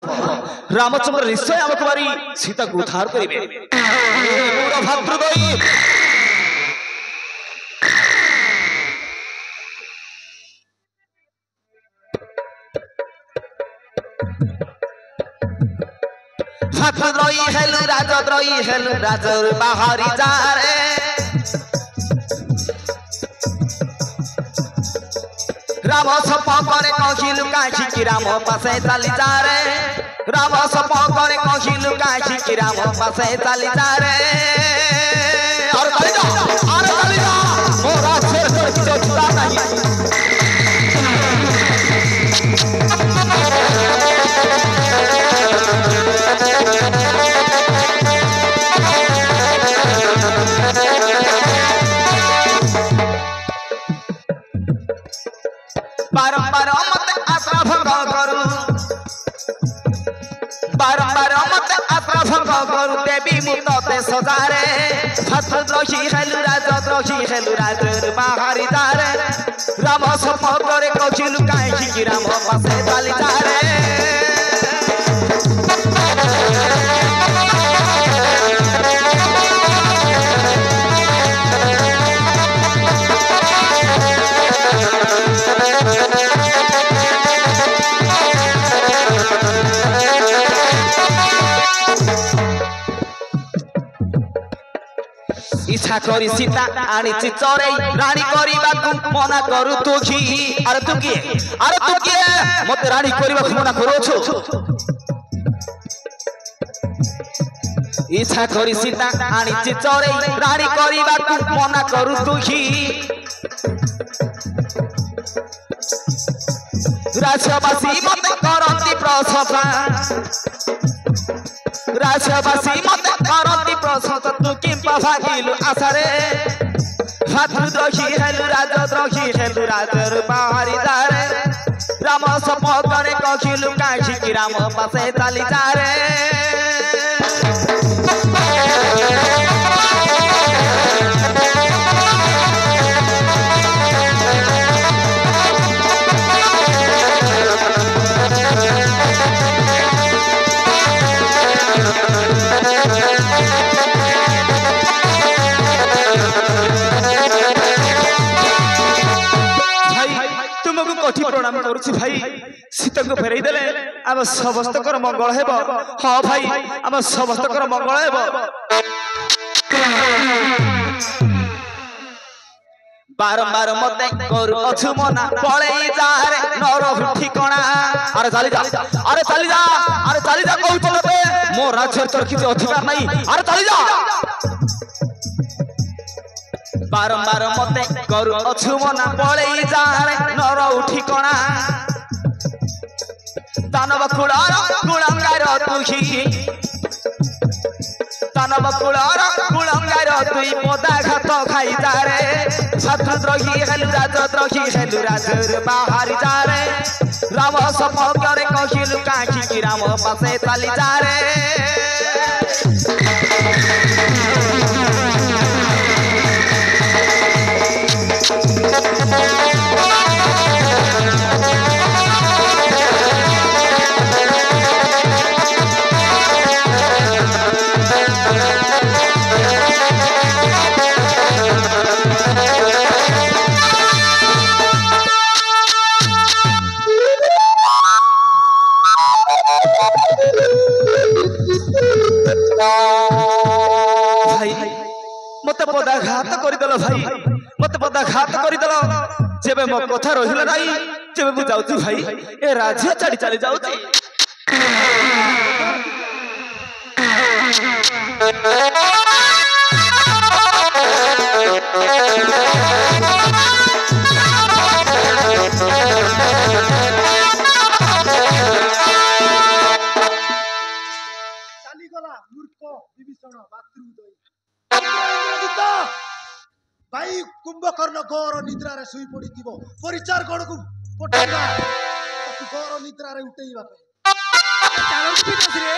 रामचंद्र निश्चय आमको मारी सीता को उद्धार करेंगे। भातृद्वयी भातृद्वयी हेलु राजद्रोही हेलु राजर बाहरी जा रे राम सपा करे कहिलु काठी कि राम पासे चली जा रे राम सपा करे कहिलु काठी कि राम पासे चली जा रे और चली जा मोरा शेर तोर की छुटा नहीं बारंबार मत आश्रा भंग करू बारंबार मत आश्रा भंग करू देवी मुते सजारे भातृद्रोही हेलु राजद्रोही हेलु राजर बाहरी जारे राम सप करे कहिलु काहे कि राम पासे चली जा रे इच्छा करी सीता आनी चोरे रानी करबा मना करू तू की अरे तू किए मत रानी करबा मना करू इच्छा करी सीता आनी चोरे रानी करबा मना करू तू की राजवासी मत करती प्रशंसा राजवासी मत करती प्रशंसा तू कि भागिलु आसारे भातृद्रोही हेलु राजद्रोही हेलु राजर बाहरी जारे राम सप करे कहिलु काठी कि राम पासे चली जा रे प्रणाम करुछि भाई सीता को फेरई देले आम समस्त कर मंगल हेबो हां भाई आम समस्त कर मंगल हेबो बारंबार मते करू अछु मना पळेई जा रे नर ठिकाना अरे चली जा कहू चलबे मो राज्य तोर किछ अधिकार नहीं अरे चली जा बारंबार मते करू अछु मना पळेई जा रे नर ठिकाना दानव कुळार कुळंगार तुही दानव कुळार कुळंगार तुई पदाघात खाई जा रे भातृद्रोही हेलु राजद्रोही हेलु राजर बाहरी जा रे राम सप करे कहिलु काठी कि राम पासे चली जा रे भाई मत पदाघात करदेल भाई मत पदाघात करदेल जेबे मो कथा रहिला नाही जेबे मु जाउची भाई ए राज्य छाड़ी चली जाउची चाली गला मूर्ख विभीषण भातृद्वयी भाई कुंभकर्ण गौर निद्रा रे सुई पड़िथिबो परिचार गण को पठाइबा ताकू गौर निद्रा रे उठेइबा पे चालन की दस रे